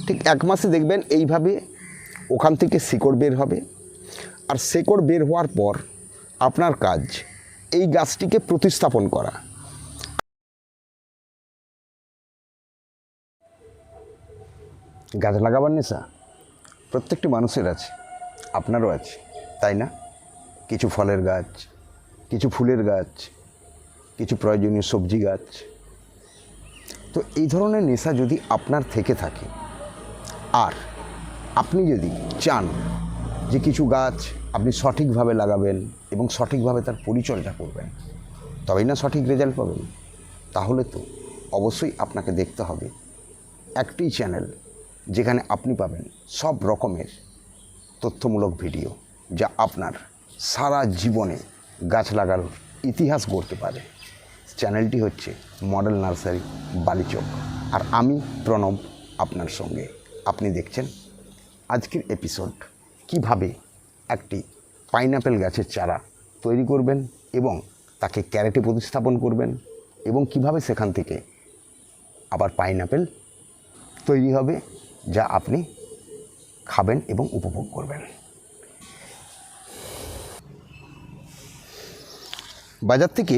ঠিক 1 মাসে দেখবেন এইভাবে ওখান থেকে শিকড় বের হবে। আর শিকড় বের হওয়ার পর আপনার কাজ এই গাছটিকে প্রতিস্থাপন করা। গাছ লাগাবার নেশা প্রত্যেকটি মানুষের আছে, আপনারও আছে, তাই না? কিছু ফলের গাছ, কিছু ফুলের গাছ, কিছু প্রয়োজনীয় সবজি গাছ। তো এই ধরনের নেশা যদি আপনার থেকে থাকে, আর আপনি যদি চান যে কিছু গাছ আপনি সঠিকভাবে লাগাবেন এবং সঠিকভাবে তার পরিচর্যা করবেন, তবেই না সঠিক রেজাল্ট পাবেন, তাহলে তো অবশ্যই আপনাকে দেখতে হবে একটি চ্যানেল যেখানে আপনি পাবেন সব রকমের তথ্যমূলক ভিডিও, যা আপনার সারা জীবনে গাছ লাগানোর ইতিহাস গড়তে পারে। চ্যানেলটি হচ্ছে মডেল নার্সারি বালিচক, আর আমি প্রণব আপনার সঙ্গে। আপনি দেখছেন আজকের এপিসোড, কিভাবে একটি পাইনঅ্যাপেল গাছের চারা তৈরি করবেন এবং তাকে ক্যারেটে প্রতিস্থাপন করবেন, এবং কিভাবে সেখান থেকে আবার পাইনঅ্যাপেল তৈরি হবে, যা আপনি খাবেন এবং উপভোগ করবেন। বাজার থেকে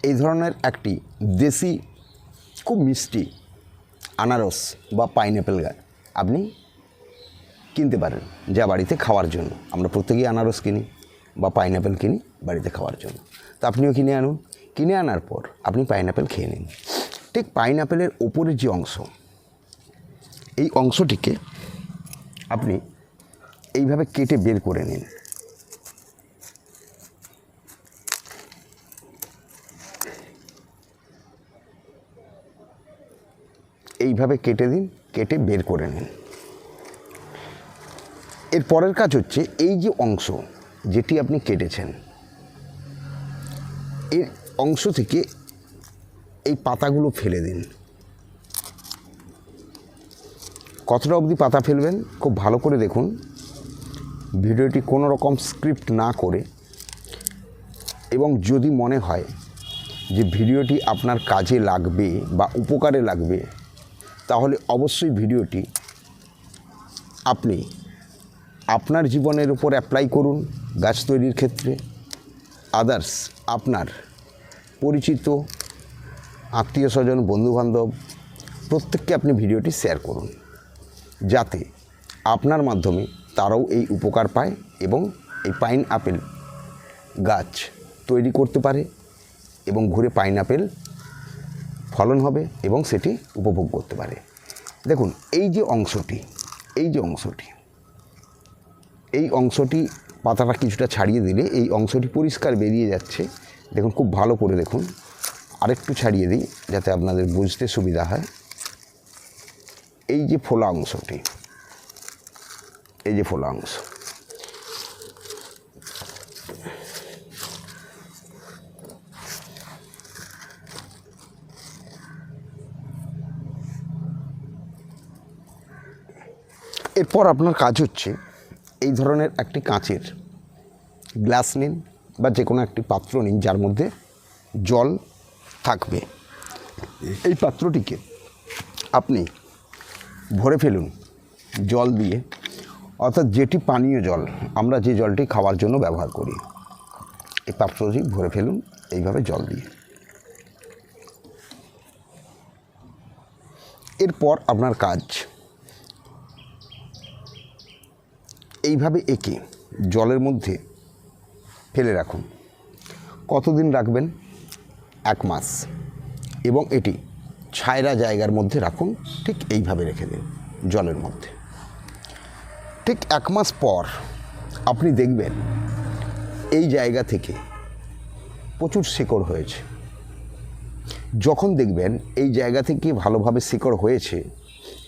এই ধরনের একটি দেশি খুব মিষ্টি আনারস বা পাইনঅ্যাপেল গাছ আপনি কিনতে পারেন, যা বাড়িতে খাওয়ার জন্য। আমরা প্রত্যেকেই আনারস কিনি বা পাইনঅ্যাপেল কিনি বাড়িতে খাওয়ার জন্য। তো আপনিও কিনে আনুন, কিনে আনার পর আপনি পাইনঅ্যাপেল খেয়ে নিন। ঠিক পাইনঅ্যাপেলের ওপরের যে অংশ, এই অংশটিকে আপনি এইভাবে কেটে বের করে নিন। এইভাবে কেটে দিন, কেটে বের করে নিন। এর পরের কাজ হচ্ছে এই যে অংশ যেটি আপনি কেটেছেন, এই অংশ থেকে এই পাতাগুলো ফেলে দিন। কতটা অবধি পাতা ফেলবেন খুব ভালো করে দেখুন। ভিডিওটি কোনো রকম স্ক্রিপ্ট না করে, এবং যদি মনে হয় যে ভিডিওটি আপনার কাজে লাগবে বা উপকারে লাগবে, তাহলে অবশ্যই ভিডিওটি আপনি আপনার জীবনের উপর অ্যাপ্লাই করুন গাছ তৈরির ক্ষেত্রে। আদার্স আপনার পরিচিত আত্মীয় স্বজন, বন্ধুবান্ধব প্রত্যেককে আপনি ভিডিওটি শেয়ার করুন, যাতে আপনার মাধ্যমে তারাও এই উপকার পায় এবং এই পাইনঅ্যাপেল গাছ তৈরি করতে পারে, এবং ঘুরে পাইনঅ্যাপেল ফলন হবে এবং সেটি উপভোগ করতে পারে। দেখুন এই যে অংশটি, এই অংশটি পাতাটা কিছুটা ছাড়িয়ে দিলে এই অংশটি পরিষ্কার বেরিয়ে যাচ্ছে। দেখুন খুব ভালো করে দেখুন, আরেকটু ছাড়িয়ে দিই যাতে আপনাদের বুঝতে সুবিধা হয়। এই যে ফোলা অংশটি, এই যে ফোলা অংশ, এরপর আপনার কাজ হচ্ছে এই ধরনের একটি কাঁচের গ্লাস নিন বা যে কোনো একটি পাত্র নিন যার মধ্যে জল থাকবে। এই পাত্রটিকে আপনি ভরে ফেলুন জল দিয়ে, অর্থাৎ যেটি পানীয় জল, আমরা যে জলটি খাওয়ার জন্য ব্যবহার করি, এই পাত্রটি ভরে ফেলুন এইভাবে জল দিয়ে। এরপর আপনার কাজ এইভাবে এঁকে জলের মধ্যে ফেলে রাখুন। কতদিন রাখবেন? 1 মাস। এবং এটি ছায়রা জায়গার মধ্যে রাখুন, ঠিক এইভাবে রেখে দিন জলের মধ্যে। ঠিক 1 মাস পর আপনি দেখবেন এই জায়গা থেকে প্রচুর শিকড় হয়েছে। যখন দেখবেন এই জায়গা থেকে ভালোভাবে শিকড় হয়েছে,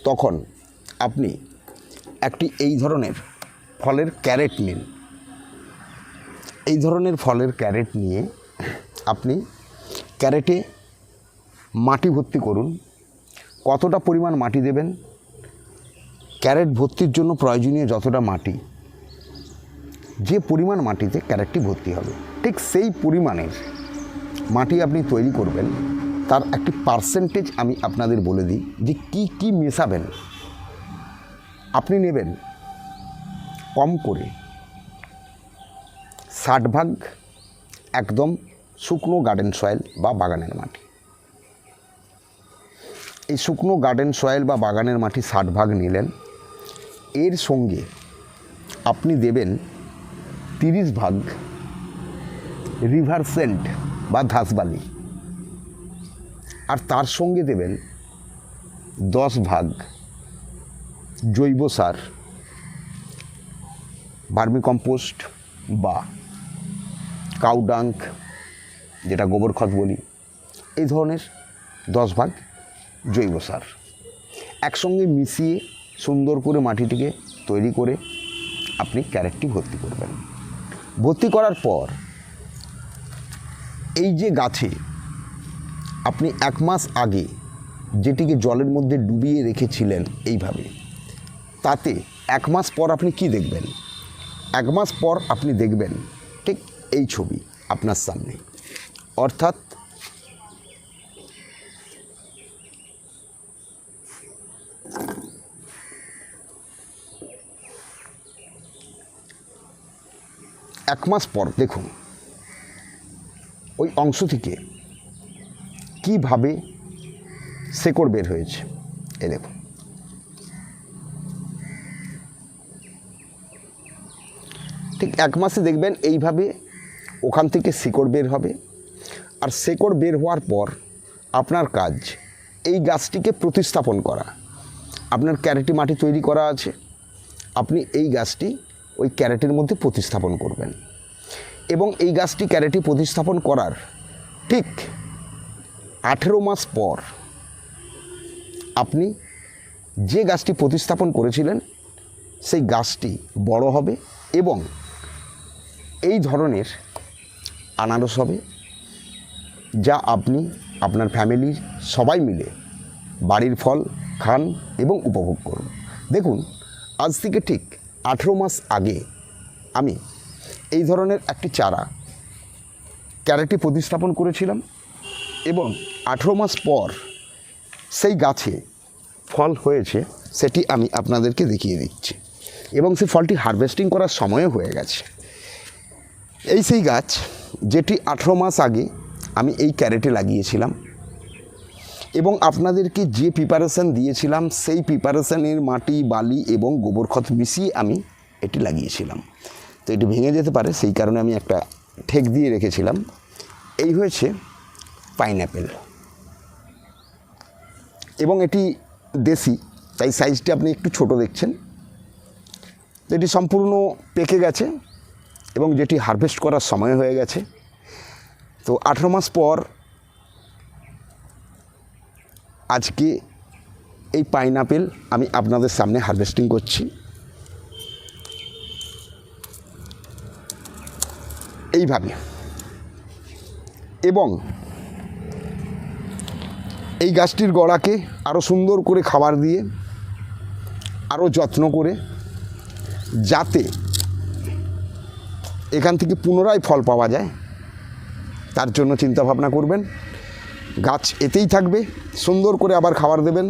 তখন আপনি একটি এই ধরনের ফলের ক্যারেট নিন। এই ধরনের ফলের ক্যারেট নিয়ে আপনি ক্যারেটে মাটি ভর্তি করুন। কতটা পরিমাণ মাটি দেবেন? ক্যারেট ভর্তির জন্য প্রয়োজনীয় যতটা মাটি, যে পরিমাণ মাটিতে ক্যারেটটি ভর্তি হবে, ঠিক সেই পরিমাণের মাটি আপনি তৈরি করবেন। তার একটি পার্সেন্টেজ আমি আপনাদের বলে দিই যে কি মেশাবেন আপনি নেবেন কম করে 60 ভাগ একদম শুকনো গার্ডেন সয়েল বা বাগানের মাটি। এই শুকনো গার্ডেন সয়েল বা বাগানের মাটি 60 ভাগ নিলেন। এর সঙ্গে আপনি দেবেন 30 ভাগ রিভার সেন্ট বা ধাসবালি, আর তার সঙ্গে দেবেন 10 ভাগ জৈব সার, ভার্মি কম্পোস্ট বা কাউ ডাঙ্ক, যেটা গোবর খত বলি, এই ধরনের 10 ভাগ জৈব সার একসঙ্গে মিশিয়ে সুন্দর করে মাটিটিকে তৈরি করে আপনি ক্যারেটটি ভর্তি করবেন। ভর্তি করার পর এই যে গাছে আপনি 1 মাস আগে যেটিকে জলের মধ্যে ডুবিয়ে রেখেছিলেন এইভাবে, তাতে 1 মাস পর আপনি কি দেখবেন? 1 মাস পর আপনি দেখবেন ঠিক এই ছবি আপনার সামনে। অর্থাৎ এক মাস পর দেখুন ওই অংশ থেকে কীভাবে শেকড় বের হয়েছে। এই দেখুন, ঠিক 1 মাসে দেখবেন এইভাবে ওখান থেকে শিকড় বের হবে। আর শিকড় বের হওয়ার পর আপনার কাজ এই গাছটিকে প্রতিস্থাপন করা। আপনার ক্যারেটে মাটি তৈরি করা আছে, আপনি এই গাছটি ওই ক্যারেটের মধ্যে প্রতিস্থাপন করবেন। এবং এই গাছটি ক্যারেটে প্রতিস্থাপন করার ঠিক 18 মাস পর আপনি যে গাছটি প্রতিস্থাপন করেছিলেন সেই গাছটি বড় হবে এবং এই ধরনের আনারস হবে, যা আপনি আপনার ফ্যামিলির সবাই মিলে বাড়ির ফল খান এবং উপভোগ করুন। দেখুন, আজ থেকে ঠিক 18 মাস আগে আমি এই ধরনের একটি চারা ক্যারেটে প্রতিস্থাপন করেছিলাম এবং 18 মাস পর সেই গাছে ফল হয়েছে, সেটি আমি আপনাদেরকে দেখিয়ে দিচ্ছি। এবং সেই ফলটি হারভেস্টিং করার সময়ও হয়ে গেছে। এই সেই গাছ যেটি 18 মাস আগে আমি এই ক্যারেটে লাগিয়েছিলাম এবং আপনাদেরকে যে প্রিপারেশান দিয়েছিলাম সেই প্রিপারেশানের মাটি, বালি এবং গোবর খত মিশিয়ে আমি এটি লাগিয়েছিলাম। তো এটি ভেঙে যেতে পারে, সেই কারণে আমি একটা ঠেক দিয়ে রেখেছিলাম। এই হয়েছে পাইনঅ্যাপেল এবং এটি দেশি, তাই সাইজটি আপনি একটু ছোট দেখছেন। এটি সম্পূর্ণ পেকে গেছে এবং যেটি হারভেস্ট করার সময় হয়ে গেছে। তো 18 মাস পর আজকে এই পাইনঅ্যাপেল আমি আপনাদের সামনে হারভেস্টিং করছি। এইভাবে, এবং এই গাছটির গোড়াকে আরও সুন্দর করে খাবার দিয়ে আরও যত্ন করে, যাতে এখান থেকে পুনরায় ফল পাওয়া যায়, তার জন্য চিন্তা ভাবনা করবেন। গাছ এতেই থাকবে, সুন্দর করে আবার খাবার দেবেন,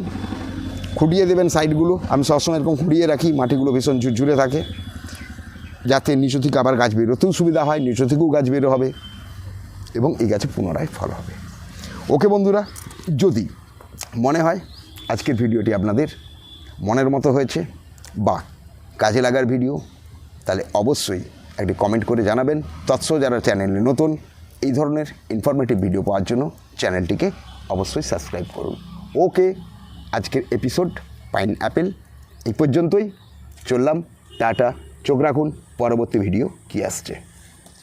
খুঁটিয়ে দেবেন সাইডগুলো। আমি সবসময় এরকম খুঁটিয়ে রাখি, মাটিগুলো ভীষণ ঝুরঝুরে থাকে, যাতে নিচু থেকে আবার গাছ বেরোতেও সুবিধা হয়, নিচু থেকেও গাছ বেরো হবে এবং এই গাছে পুনরায় ফল হবে। ওকে বন্ধুরা, যদি মনে হয় আজকের ভিডিওটি আপনাদের মনের মতো হয়েছে বা কাজে লাগার ভিডিও, তাহলে অবশ্যই একটি কমেন্ট করে জানাবেন। তৎসহ যারা চ্যানেলে নতুন, এই ধরনের ইনফরমেটিভ ভিডিও পাওয়ার জন্য চ্যানেলটিকে অবশ্যই সাবস্ক্রাইব করুন। ওকে, আজকের এপিসোড পাইনঅ্যাপেল এই পর্যন্তই। চললাম, টাটা, চোখ রাখুন, পরবর্তী ভিডিও কী আসছে।